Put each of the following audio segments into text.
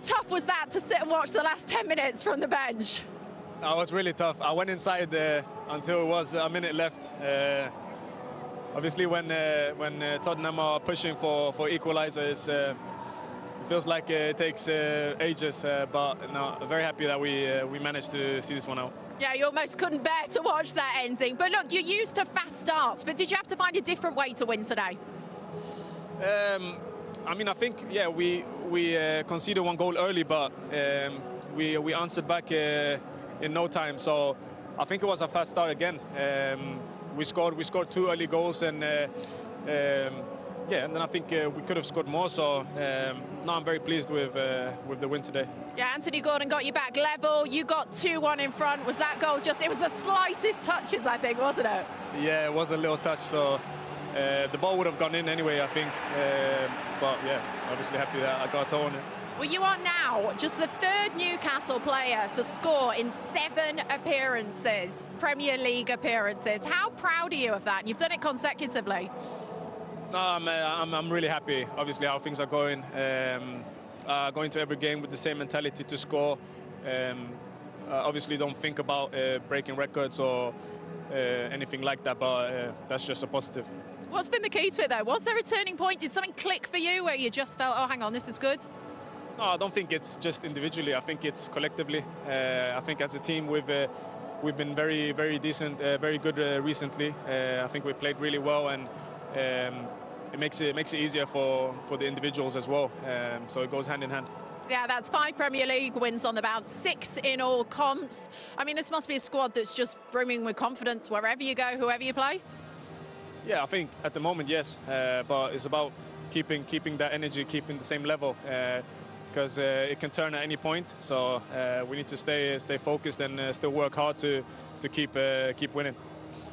tough was that to sit and watch the last 10 minutes from the bench? No, it was really tough. I went inside until it was a minute left. Obviously, when Tottenham are pushing for equalisers, it feels like it takes ages. But no, I'm very happy that we managed to see this one out. Yeah, you almost couldn't bear to watch that ending. But look, you're used to fast starts, but did you have to find a different way to win today? I mean, I think, yeah, we conceded one goal early, but we answered back in no time. So I think it was a fast start again. We scored 2 early goals, and yeah, and then I think we could have scored more. So no, I'm very pleased with the win today. Yeah, Anthony Gordon got you back level. You got 2-1 in front. Was that goal just? It was the slightest touches, I think, wasn't it? Yeah, it was a little touch. So the ball would have gone in anyway, I think. But yeah, obviously happy that I got a toe on it. Well, you are now just the 3rd Newcastle player to score in 7 appearances, Premier League appearances. How proud are you of that? You've done it consecutively. No, I'm really happy, obviously, how things are going. Going to every game with the same mentality to score. Obviously, don't think about breaking records or anything like that, but that's just a positive. What's been the key to it, though? Was there a turning point? Did something click for you where you just felt, oh, hang on, this is good? No, I don't think it's just individually. I think it's collectively. I think as a team, we've been very, very decent, very good recently. I think we played really well, and it makes it easier for the individuals as well. So it goes hand in hand. Yeah, that's 5 Premier League wins on the bounce, 6 in all comps. I mean, this must be a squad that's just brimming with confidence wherever you go, whoever you play. Yeah, I think at the moment, yes. But it's about keeping that energy, keeping the same level. Because it can turn at any point, so we need to stay focused and still work hard to keep winning.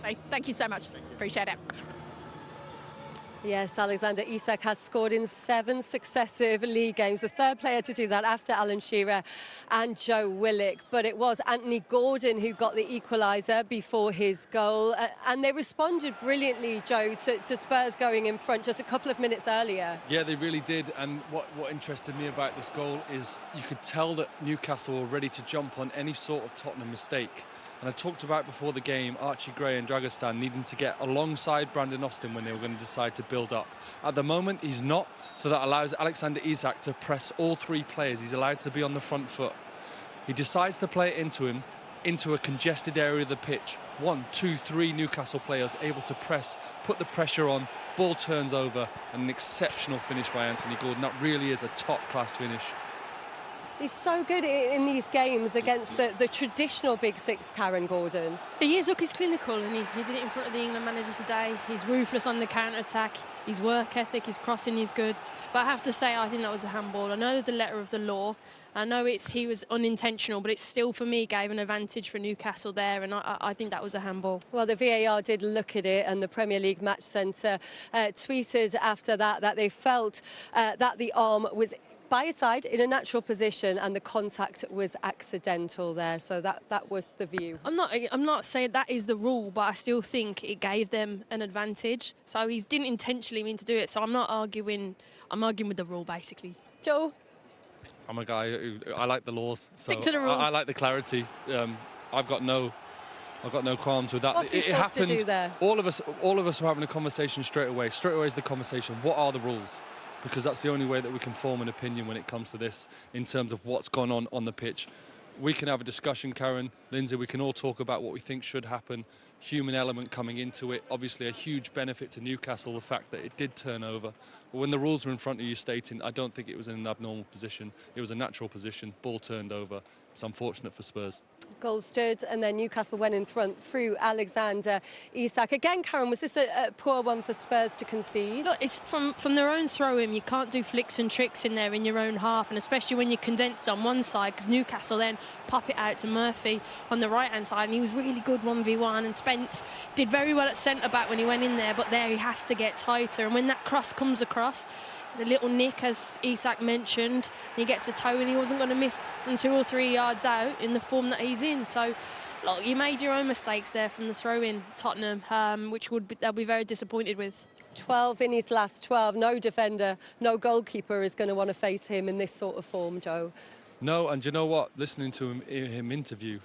Hey, thank you so much. Appreciate it. Yes, Alexander Isak has scored in 7 successive league games, the 3rd player to do that after Alan Shearer and Joe Willock. But it was Anthony Gordon who got the equaliser before his goal. And they responded brilliantly, Joe, to Spurs going in front just a couple of minutes earlier. Yeah, they really did. And what interested me about this goal is you could tell that Newcastle were ready to jump on any sort of Tottenham mistake. And I talked about before the game, Archie Gray and Dragistan needing to get alongside Brandon Austin when they were going to decide to build up. At the moment, he's not, so that allows Alexander Isak to press all 3 players. He's allowed to be on the front foot. He decides to play it into him, into a congested area of the pitch. 1, 2, 3 Newcastle players able to press, put the pressure on, ball turns over, and an exceptional finish by Anthony Gordon. That really is a top-class finish. He's so good in these games against the traditional Big Six, Karen Gordon. He is, look, he's clinical, and he did it in front of the England manager today. He's ruthless on the counter-attack, his work ethic, his crossing is good. But I have to say, I think that was a handball. I know there's a letter of the law. I know he was unintentional, but it still, for me, gave an advantage for Newcastle there, and I think that was a handball. Well, the VAR did look at it, and the Premier League Match Centre tweeted after that they felt that the arm was by his side in a natural position and the contact was accidental there. So that was the view. I'm not saying that is the rule, but I still think it gave them an advantage. So he didn't intentionally mean to do it. So I'm not arguing. I'm arguing with the rule, basically. Joe? I'm a guy who I like the laws. So stick to the rules. I like the clarity. I've got no qualms with that. What's he supposed to do there? All of us were having a conversation straight away. Straight away is the conversation. What are the rules? Because that's the only way that we can form an opinion when it comes to this in terms of what's gone on the pitch. We can have a discussion, Karen, Lindsay, we can all talk about what we think should happen. Human element coming into it, obviously a huge benefit to Newcastle, the fact that it did turn over. But when the rules were in front of you stating, I don't think it was in an abnormal position. It was a natural position, ball turned over. It's unfortunate for Spurs. Goal stood, and then Newcastle went in front through Alexander Isak. Again, Karen, was this a poor one for Spurs to concede? Look, it's from their own throw-in. You can't do flicks and tricks in there in your own half, and especially when you're condensed on one side, because Newcastle then pop it out to Murphy on the right-hand side, and he was really good 1v1, and Spence did very well at centre-back when he went in there, but there he has to get tighter, and when that cross comes across, there's a little nick, as Isak mentioned. He gets a toe, and he wasn't going to miss from 2 or 3 yards out in the form that he's in. So, look, you made your own mistakes there from the throw-in, Tottenham, which they'll be very disappointed with. 12 in his last 12. No defender, no goalkeeper is going to want to face him in this sort of form, Joe. No, and you know what? Listening to him interview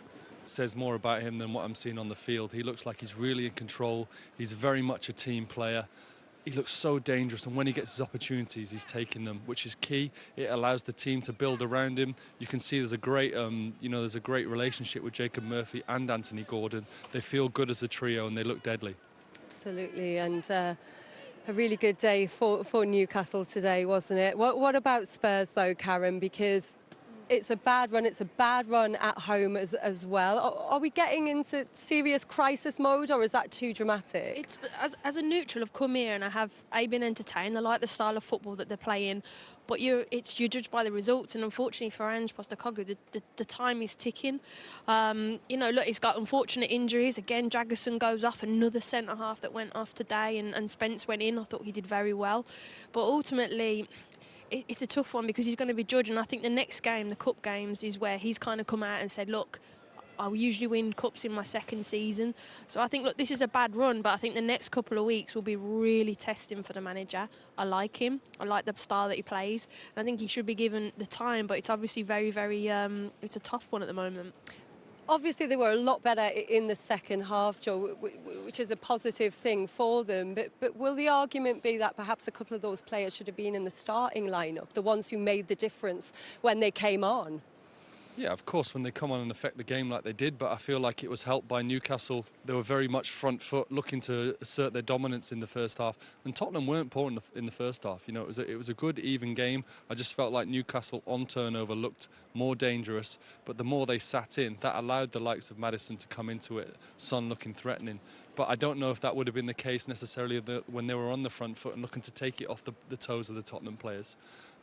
says more about him than what I'm seeing on the field. He looks like he's really in control. He's very much a team player. He looks so dangerous, and when he gets his opportunities, he's taking them, which is key. It allows the team to build around him. You can see there's a great, there's a great relationship with Jacob Murphy and Anthony Gordon. They feel good as a trio, and they look deadly. Absolutely, and a really good day for Newcastle today, wasn't it? What about Spurs, though, Karen? Because it's a bad run. It's a bad run at home as well. Are we getting into serious crisis mode, or is that too dramatic? It's as a neutral, I've come here and I have been entertained. I like the style of football that they're playing, but you're judged by the results. And unfortunately for Ange Postecoglou, the time is ticking. Look, he's got unfortunate injuries. Again, Dragerson goes off, another centre half that went off today, and Spence went in. I thought he did very well, but ultimately, it's a tough one because he's going to be judged, and I think the next game, the cup games, is where he's kind of come out and said, look, I usually win cups in my second season. So I think, look, this is a bad run, but I think the next couple of weeks will be really testing for the manager. I like him. I like the style that he plays. And I think he should be given the time, but it's obviously very, very, it's a tough one at the moment. Obviously, they were a lot better in the second half, Joe, which is a positive thing for them. But will the argument be that perhaps a couple of those players should have been in the starting lineup, the ones who made the difference when they came on? Yeah, of course, when they come on and affect the game like they did, but I feel like it was helped by Newcastle. They were very much front foot, looking to assert their dominance in the first half. And Tottenham weren't poor in the first half. You know, it was a good, even game. I just felt like Newcastle on turnover looked more dangerous, but the more they sat in, that allowed the likes of Maddison to come into it, Son looking threatening. But I don't know if that would have been the case necessarily when they were on the front foot and looking to take it off the toes of the Tottenham players.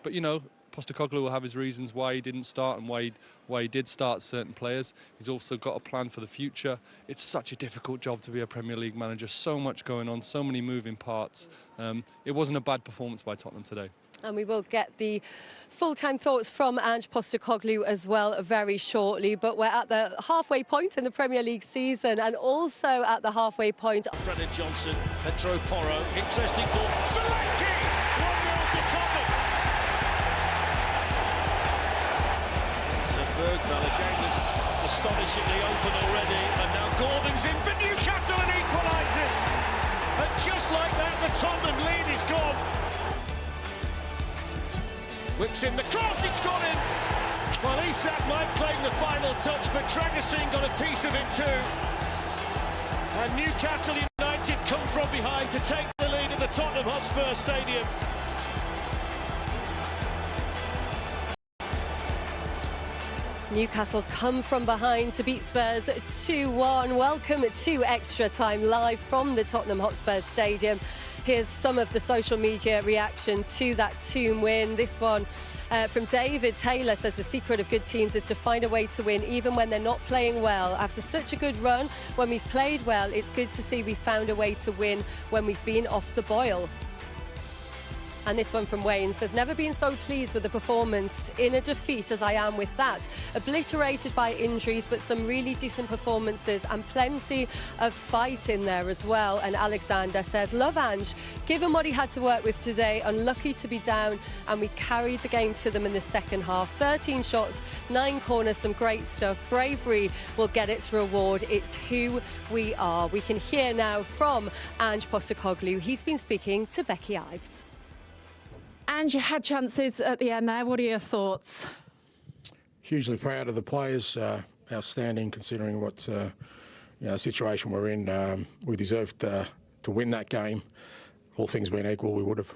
But, you know, Postecoglou will have his reasons why he didn't start and why he did start certain players. He's also got a plan for the future. It's such a difficult job to be a Premier League manager. So much going on, so many moving parts. It wasn't a bad performance by Tottenham today. And we will get the full-time thoughts from Ange Postecoglou as well very shortly. But we're at the halfway point in the Premier League season, and also at the halfway point. Brennan Johnson, Pedro Porro, interesting ball. Solanke! 1-0 to Tottenham. Bergvall again is astonishingly open already, and now Gordon's in for Newcastle and equalises. And just like that, the Tottenham lead is gone. Whips in the cross, it's gone in. Well, ISAK might claim the final touch, but Dragerson got a piece of it too. And Newcastle United come from behind to take the lead at the Tottenham Hotspur Stadium. Newcastle come from behind to beat Spurs 2-1. Welcome to Extra Time live from the Tottenham Hotspur Stadium. Here's some of the social media reaction to that 2 win. This one from David Taylor says the secret of good teams is to find a way to win even when they're not playing well. After such a good run, when we've played well, it's good to see we found a way to win when we've been off the boil. And this one from Wayne says, never been so pleased with the performance in a defeat as I am with that. Obliterated by injuries, but some really decent performances and plenty of fight in there as well. And Alexander says, love Ange. Given what he had to work with today, unlucky to be down, and we carried the game to them in the second half. 13 shots, 9 corners, some great stuff. Bravery will get its reward. It's who we are. We can hear now from Ange Postecoglou. He's been speaking to Becky Ives. And you had chances at the end there. What are your thoughts? Hugely proud of the players. Outstanding considering what situation we're in. We deserved to win that game. All things being equal, we would have.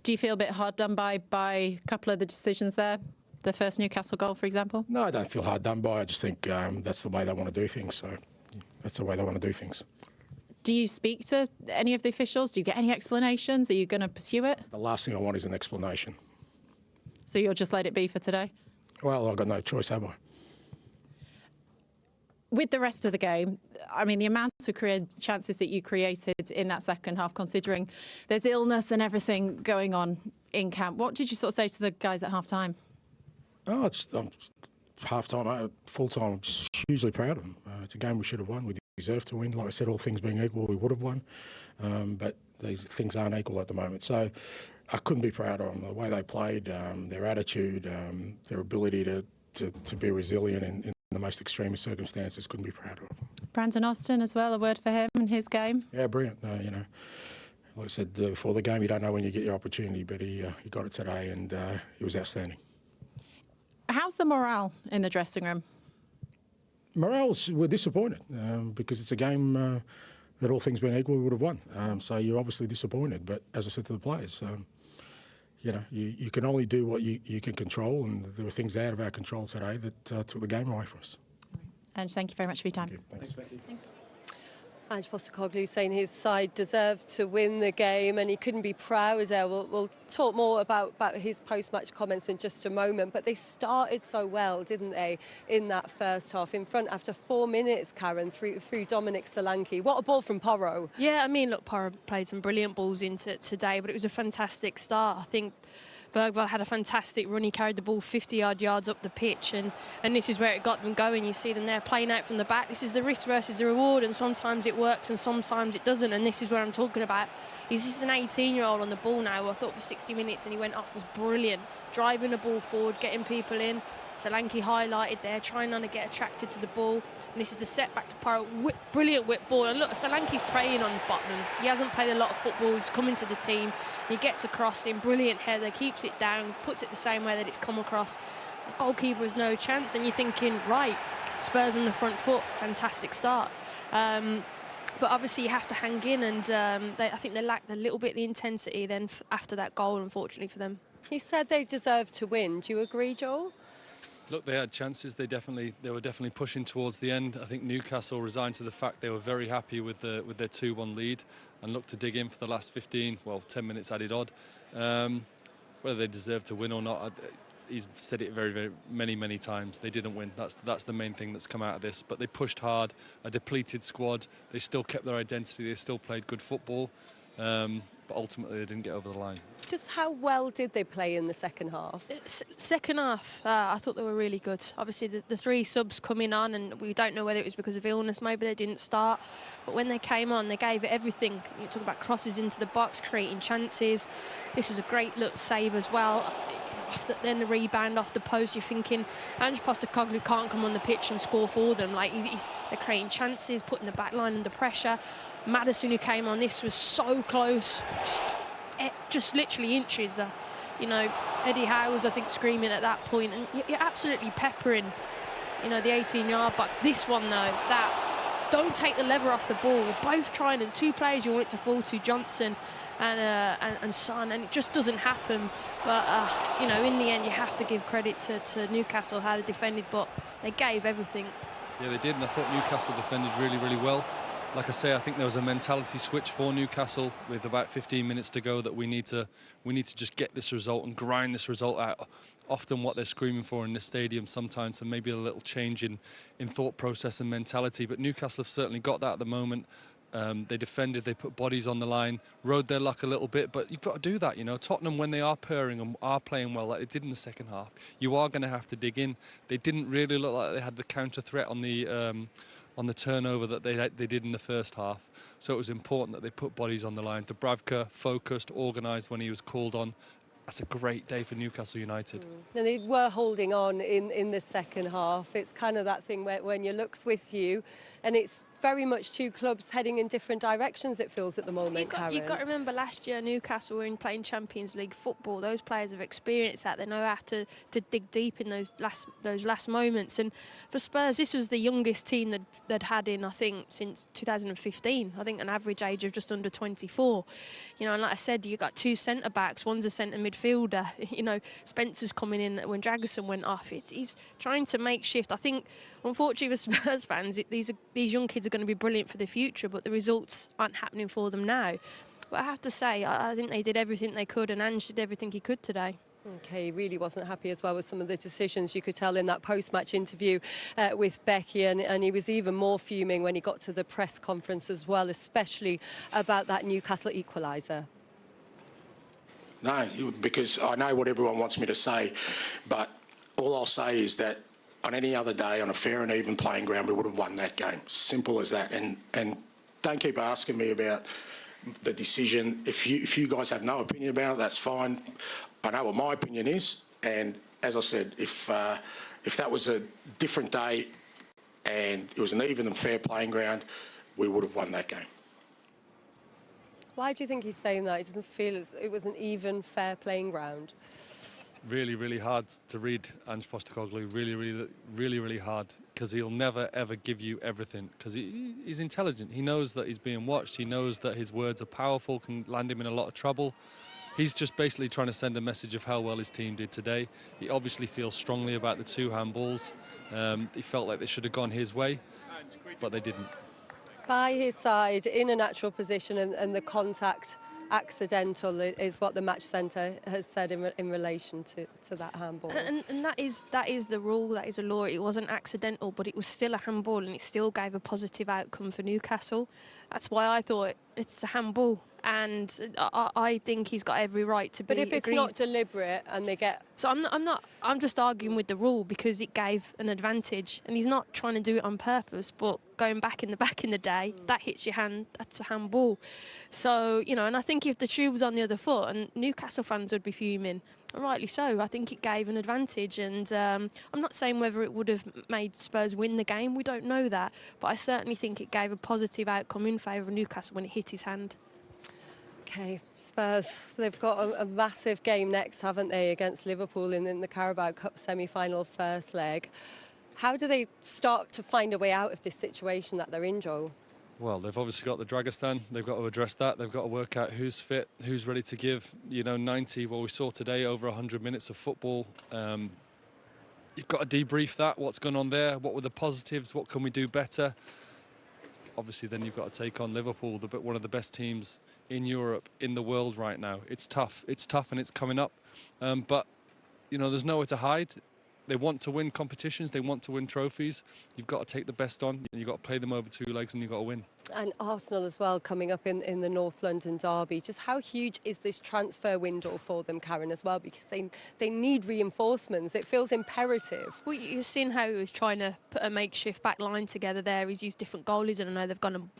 Do you feel a bit hard done by a couple of the decisions there? The first Newcastle goal, for example? No, I don't feel hard done by. I just think that's the way they want to do things. So that's the way they want to do things. Do you speak to any of the officials? Do you get any explanations? Are you going to pursue it? The last thing I want is an explanation. So you'll just let it be for today? Well, I've got no choice, have I? With the rest of the game, I mean, the amount of chances that you created in that second half, considering there's illness and everything going on in camp, what did you sort of say to the guys at half-time? Oh, half-time, full-time, I'm just hugely proud of them. It's a game we should have won. We deserve to win. Like I said, all things being equal, we would have won. But these things aren't equal at the moment. So I couldn't be prouder of them. The way they played, their attitude, their ability to be resilient in the most extreme of circumstances, couldn't be prouder of them. Brandon Austin as well, a word for him and his game. Yeah, brilliant. You know, like I said before the game, you don't know when you get your opportunity, but he got it today, and he was outstanding. How's the morale in the dressing room? We're disappointed because it's a game that, all things being equal, we would have won. So you're obviously disappointed. But as I said to the players, you know, you can only do what you can control, and there were things out of our control today that took the game away from us. And thank you very much for your time. Thank you. Thanks, Becky. Ange Postecoglou saying his side deserved to win the game and he couldn't be prouder. We'll talk more about his post-match comments in just a moment, but they started so well, didn't they, in that first half, in front after 4 minutes, Karen, through Dominic Solanke. What a ball from Porro. Yeah, I mean, look, Porro played some brilliant balls into today, but it was a fantastic start. I think Bergvall had a fantastic run. He carried the ball 50-odd yards up the pitch, and this is where it got them going. You see them there playing out from the back. This is the risk versus the reward, and sometimes it works and sometimes it doesn't, and this is where I'm talking about. He's just an 18-year-old on the ball now. I thought for 60 minutes and he went off was brilliant. Driving the ball forward, getting people in. Solanke highlighted there, trying not to get attracted to the ball. And this is the setback to Porro. Brilliant whip ball. And look, Solanke's preying on the bottom. He hasn't played a lot of football. He's coming to the team. He gets across him. Brilliant header. Keeps it down. Puts it the same way that it's come across. The goalkeeper has no chance. And you're thinking, right, Spurs on the front foot. Fantastic start. But obviously you have to hang in. And I think they lacked a little bit the intensity then after that goal, unfortunately, for them. He said they deserved to win. Do you agree, Joel? Look, they had chances. They were definitely pushing towards the end. I think Newcastle resigned to the fact they were very happy with their 2-1 lead and looked to dig in for the last 10 minutes added odd. Whether they deserve to win or not, he's said it very, very many times. They didn't win. That's the main thing that's come out of this. But they pushed hard. A depleted squad. They still kept their identity. They still played good football. But ultimately they didn't get over the line. Just how well did they play in the second half? Second half, I thought they were really good. Obviously, the 3 subs coming on, and we don't know whether it was because of illness, maybe they didn't start. But when they came on, they gave it everything. You talk about crosses into the box, creating chances. This was a great little save as well. Then the rebound off the post, you're thinking Ange Postecoglou can't come on the pitch and score for them. Like they're creating chances, putting the back line under pressure. Maddison, who came on, this was so close, just literally inches. Eddie Howe was, I think, screaming at that point, and you're absolutely peppering, the 18-yard box. This one though, don't take the lever off the ball. We're both trying, and 2 players you want it to fall to, Johnson and Son, and it just doesn't happen. But in the end, you have to give credit to Newcastle, how they defended, but they gave everything. Yeah, they did, and I thought Newcastle defended really, really well. Like I say, I think there was a mentality switch for Newcastle with about 15 minutes to go that we need to just get this result and grind this result out. Often what they're screaming for in this stadium sometimes, and maybe a little change in thought process and mentality. But Newcastle have certainly got that at the moment. They defended, they put bodies on the line, rode their luck a little bit, but you've got to do that, Tottenham, when they are purring and are playing well like they did in the second half, you are going to have to dig in. They didn't really look like they had the counter threat on the turnover that they did in the first half. So it was important that they put bodies on the line. Dubravka focused, organised when he was called on. That's a great day for Newcastle United. And they were holding on in the second half. It's kind of that thing where when your luck's with you, and it's very much 2 clubs heading in different directions, it feels, at the moment, Karen. You've got to remember last year Newcastle were playing Champions League football. Those players have experienced that. They know how to dig deep in those last moments. And for Spurs, this was the youngest team that they'd had in, I think, since 2015. I think an average age of just under 24. And like I said, you've got 2 centre-backs. One's a centre midfielder. Spencer's coming in when Dragerson went off. He's trying to make shift. I think, unfortunately for Spurs fans, these young kids are going to be brilliant for the future, but the results aren't happening for them now. But I have to say, I think they did everything they could, and Ange did everything he could today. Okay, he really wasn't happy as well with some of the decisions, you could tell in that post-match interview with Becky, and he was even more fuming when he got to the press conference as well, especially about that Newcastle equaliser. No, because I know what everyone wants me to say, but all I'll say is that on any other day, on a fair and even playing ground, we would have won that game. Simple as that. And don't keep asking me about the decision. If you guys have no opinion about it, that's fine. I know what my opinion is, and as I said, if that was a different day and it was an even and fair playing ground, we would have won that game. Why do you think he's saying that? He doesn't feel it was an even, fair playing ground. Really, really hard to read Ange Postecoglou. Really hard, because he'll never ever give you everything, because he's intelligent. He knows that he's being watched. He knows that his words are powerful, can land him in a lot of trouble. He's just basically trying to send a message of how well his team did today. He obviously feels strongly about the 2 handballs. He felt like they should have gone his way, but they didn't. By his side, in a natural position, and the contact accidental is what the match centre has said in relation to that handball. And that is the rule, that is a law. It wasn't accidental, but it was still a handball, and it still gave a positive outcome for Newcastle. That's why I thought it's a handball, and I think he's got every right to be. But if it's not deliberate and they get... So I'm just arguing with the rule because it gave an advantage, and he's not trying to do it on purpose, but going back in the day, that hits your hand, that's a handball. So, you know, and I think if the shoe was on the other foot, and Newcastle fans would be fuming, and rightly so. I think it gave an advantage, and I'm not saying whether it would have made Spurs win the game, we don't know that, but I certainly think it gave a positive outcome in favour of Newcastle when it hit his hand. OK, Spurs, they've got a massive game next, haven't they, against Liverpool in the Carabao Cup semi-final first leg. How do they start to find a way out of this situation that they're in, Joel? Well, they've obviously got the Dragistan. They've got to address that. They've got to work out who's fit, who's ready to give, 90. Well, we saw today over 100 minutes of football. You've got to debrief that. What's gone on there? What were the positives? What can we do better? Obviously, then you've got to take on Liverpool, one of the best teams in Europe, in the world right now. It's tough. It's tough, and it's coming up. But, there's nowhere to hide. They want to win competitions. They want to win trophies. You've got to take the best on. You've got to play them over 2 legs, and you've got to win. And Arsenal as well, coming up in the North London derby. Just how huge is this transfer window for them, Karen, as well? Because they need reinforcements. It feels imperative. Well, you've seen how he was trying to put a makeshift back line together there. He's used different goalies, and I know they've gone and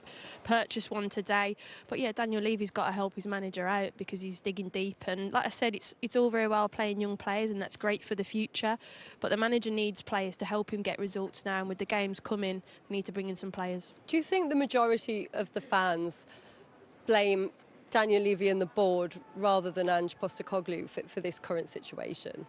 purchased one today. But yeah, Daniel Levy's got to help his manager out because he's digging deep. And like I said, it's all very well playing young players, and that's great for the future. But the manager needs players to help him get results now. And with the games coming, they need to bring in some players. Do you think the majority of the fans blame Daniel Levy and the board rather than Ange Postecoglou for this current situation?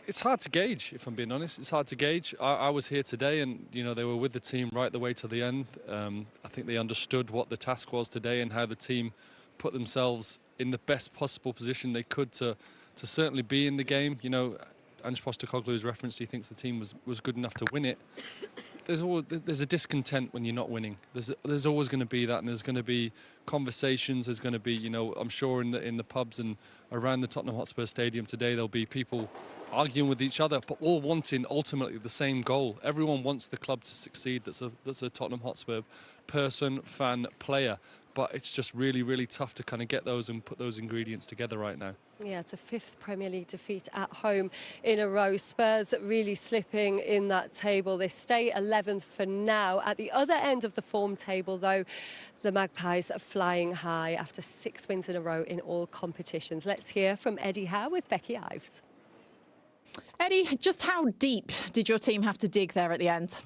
It's hard to gauge, if I'm being honest. It's hard to gauge. I was here today, and they were with the team right the way to the end. I think they understood what the task was today and how the team put themselves in the best possible position they could to certainly be in the game. Ange Postecoglou's referenced he thinks the team was good enough to win it. There's a discontent when you're not winning. There's always going to be that, and there's going to be conversations. There's going to be, I'm sure in the pubs and around the Tottenham Hotspur Stadium today, there'll be people arguing with each other, but all wanting ultimately the same goal. Everyone wants the club to succeed. That's a Tottenham Hotspur person, fan, player. But it's just really, really tough to kind of get those and put those ingredients together right now. Yeah, it's a 5th Premier League defeat at home in a row. Spurs really slipping in that table. They stay 11th for now. At the other end of the form table, though, the Magpies are flying high after 6 wins in a row in all competitions. Let's hear from Eddie Howe with Becky Ives. Eddie, just how deep did your team have to dig there at the end?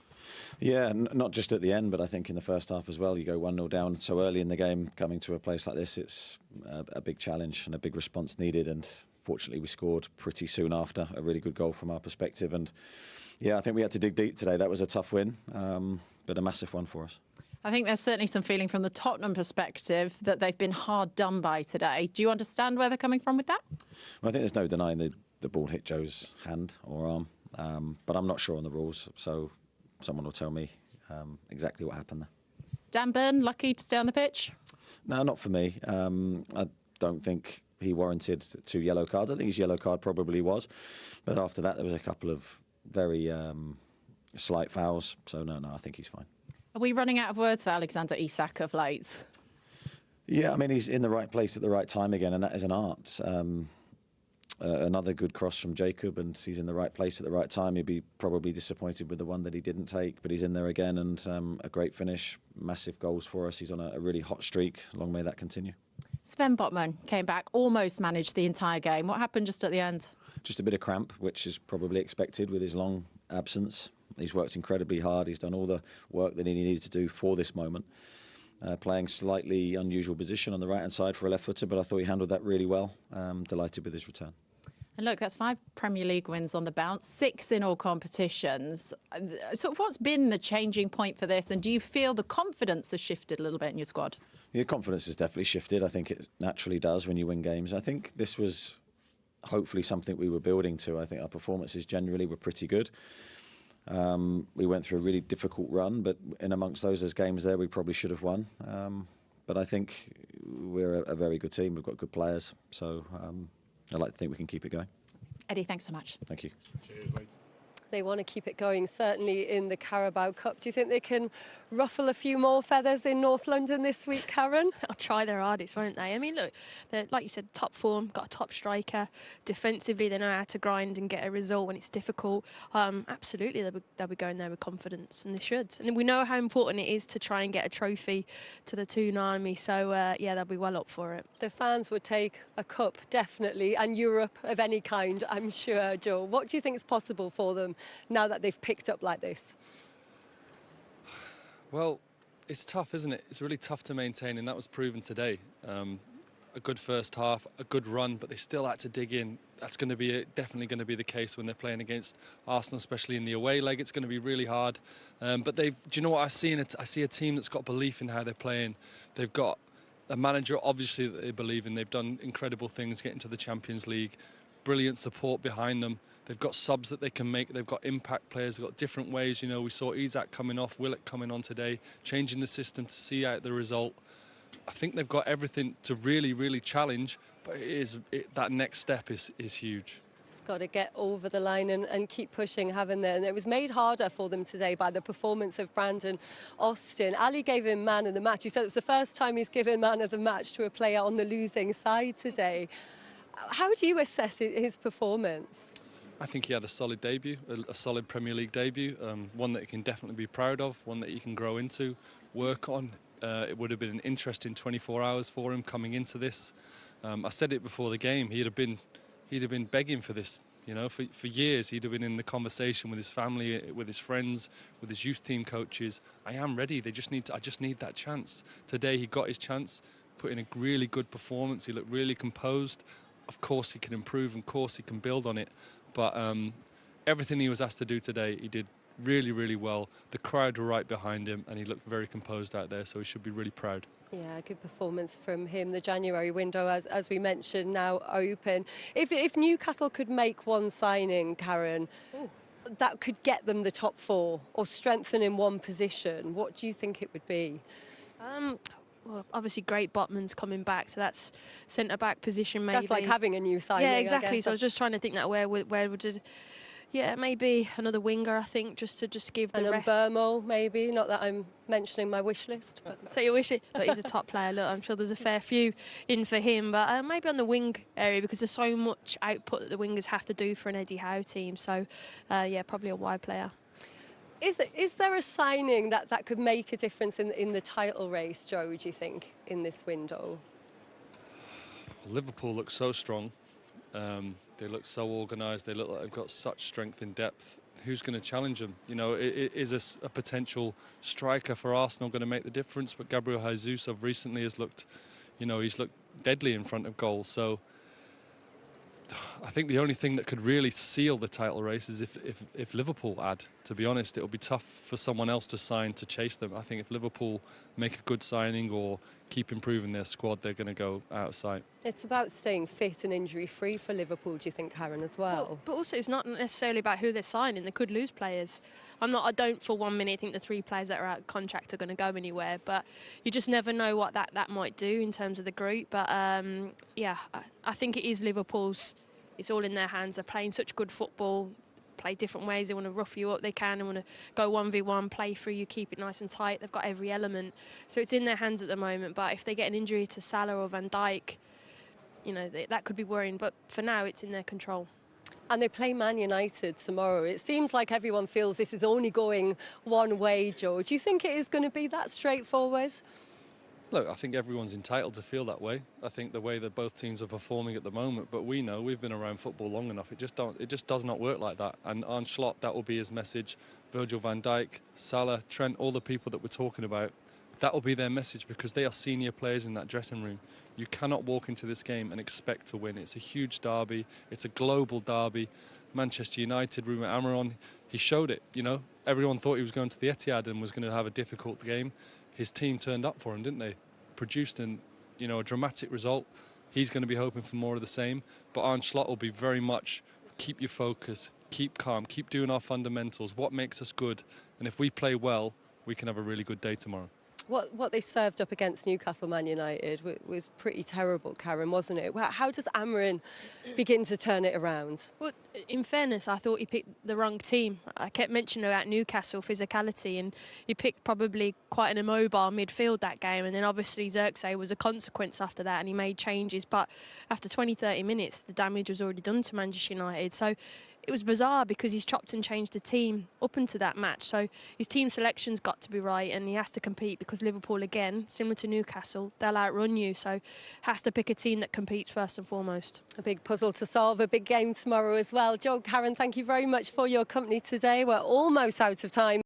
Yeah, not just at the end, but I think in the first half as well. You go 1-0 down so early in the game, coming to a place like this, it's a big challenge and a big response needed. And fortunately, we scored pretty soon after, a really good goal from our perspective. And yeah, I think we had to dig deep today. That was a tough win, but a massive one for us. I think there's certainly some feeling from the Tottenham perspective that they've been hard done by today. Do you understand where they're coming from with that? Well, I think there's no denying the ball hit Joe's hand or arm, but I'm not sure on the rules, so someone will tell me exactly what happened there. Dan Burn, lucky to stay on the pitch? No, not for me. I don't think he warranted 2 yellow cards. I think his yellow card probably was. But after that, there was a couple of very slight fouls. So, no, I think he's fine. Are we running out of words for Alexander Isak of late? Yeah, I mean, he's in the right place at the right time again, and that is an art. another good cross from Jacob, and he's in the right place at the right time. He'd be probably disappointed with the one that he didn't take, but he's in there again, and a great finish. Massive goals for us. He's on a really hot streak. Long may that continue. Sven Botman came back, almost managed the entire game. What happened just at the end? Just a bit of cramp, which is probably expected with his long absence. He's worked incredibly hard. He's done all the work that he needed to do for this moment. Playing slightly unusual position on the right-hand side for a left footer, but I thought he handled that really well. Delighted with his return. And look, that's 5 Premier League wins on the bounce, 6 in all competitions. So what's been the changing point for this? And do you feel the confidence has shifted a little bit in your squad? Your confidence has definitely shifted. I think it naturally does when you win games. I think this was hopefully something we were building to. I think our performances generally were pretty good. We went through a really difficult run, but in amongst those as games there, we probably should have won. But I think we're a very good team. We've got good players. So I'd like to think we can keep it going. Eddie, thanks so much. Thank you. Cheers, mate. They want to keep it going, certainly in the Carabao Cup. Do you think they can ruffle a few more feathers in North London this week, Karen? They'll try their hardest, won't they? I mean, look, they're, like you said, top form, got a top striker. Defensively, they know how to grind and get a result when it's difficult. Absolutely, they'll be going there with confidence, and they should. And we know how important it is to try and get a trophy to the Toon Army, so yeah, they'll be well up for it. The fans would take a cup, definitely, and Europe of any kind, I'm sure, Joe. What do you think is possible for them now that they've picked up like this? Well, it's tough, isn't it? It's really tough to maintain, and that was proven today. A good first half, a good run, but they still had to dig in. That's going to be definitely going to be the case when they're playing against Arsenal, especially in the away leg. It's going to be really hard. But do you know what I see? I see a team that's got belief in how they're playing. They've got a manager, obviously, that they believe in. They've done incredible things getting to the Champions League. Brilliant support behind them. They've got subs that they can make. They've got impact players. They've got different ways. You know, we saw ISAK coming off, Willock coming on today, changing the system to see out the result. I think they've got everything to really, really challenge, but that next step is huge. Just got to get over the line and keep pushing, haven't they? And it was made harder for them today by the performance of Brandon Austin. Ali gave him man of the match. He said it was the first time he's given man of the match to a player on the losing side today. How do you assess his performance? I think he had a solid debut, a solid Premier League debut, one that he can definitely be proud of, one that he can grow into, work on. It would have been an interesting 24 hours for him coming into this. I said it before the game, he'd have been begging for this. You know, for years he'd have been in the conversation with his family, with his friends, with his youth team coaches. I am ready. I just need that chance. Today he got his chance, put in a really good performance. He looked really composed. Of course he can improve, of course he can build on it. But everything he was asked to do today, he did really, really well. The crowd were right behind him, and he looked very composed out there, so he should be really proud. Yeah, good performance from him. The January window, as we mentioned, now open. If Newcastle could make one signing, Karen, that could get them the top 4 or strengthen in one position, what do you think it would be? Well, obviously, great Botman's coming back, so that's centre-back position maybe. That's like having a new signing. Yeah, exactly. So I was just trying to think that where would it... Yeah, maybe another winger, I think, just to give the rest. And Burmo, maybe. Not that I'm mentioning my wish list. But. So your wish list? Look, he's a top player. Look, I'm sure there's a fair few in for him. But maybe on the wing area, because there's so much output that the wingers have to do for an Eddie Howe team. So, yeah, probably a wide player. Is there a signing that could make a difference in the title race, Joe, do you think, in this window? Liverpool look so strong. They look so organised. They look like they've got such strength in depth. Who's going to challenge them? You know, is a potential striker for Arsenal going to make the difference? But Gabriel Jesus of recently has looked, you know, he's looked deadly in front of goal. So I think the only thing that could really seal the title race is if Liverpool add. To be honest, it'll be tough for someone else to sign to chase them. I think if Liverpool make a good signing or keep improving their squad, they're going to go out of sight. It's about staying fit and injury-free for Liverpool, do you think, Karen, as well? But also it's not necessarily about who they're signing. They could lose players. I don't for 1 minute think the 3 players that are out of contract are going to go anywhere, but you just never know what that might do in terms of the group. But yeah, I think it is Liverpool's. It's all in their hands. They're playing such good football, play different ways. They want to rough you up, they can. They want to go 1v1, play through you, keep it nice and tight. They've got every element. So it's in their hands at the moment. But if they get an injury to Salah or Van Dijk, you know, that could be worrying. But for now, it's in their control. And they play Man United tomorrow. It seems like everyone feels this is only going one way, Joe. Do you think it is going to be that straightforward? Look, I think everyone's entitled to feel that way. I think the way that both teams are performing at the moment, but we know, we've been around football long enough, it just does not work like that. And Arne Slot, that will be his message. Virgil van Dijk, Salah, Trent, all the people that we're talking about, that will be their message, because they are senior players in that dressing room. You cannot walk into this game and expect to win. It's a huge derby. It's a global derby. Manchester United, Ruben Amorim, he showed it, you know. Everyone thought he was going to the Etihad and was going to have a difficult game. His team turned up for him, didn't they? Produced a dramatic result. He's going to be hoping for more of the same. But Arne Slot will be very much keep your focus, keep calm, keep doing our fundamentals, what makes us good. And if we play well, we can have a really good day tomorrow. What they served up against Newcastle Man United was pretty terrible, Karen, wasn't it? How does Amorim begin to turn it around? Well, in fairness, I thought he picked the wrong team. I kept mentioning about Newcastle physicality, and he picked probably quite an immobile midfield that game, and then obviously Xerxes was a consequence after that, and he made changes. But after 20-30 minutes, the damage was already done to Manchester United. So it was bizarre because he's chopped and changed the team up into that match. So his team selection's got to be right, and he has to compete because Liverpool, again, similar to Newcastle, they'll outrun you. So has to pick a team that competes first and foremost. A big puzzle to solve, a big game tomorrow as well. Joe, Karen, thank you very much for your company today. We're almost out of time.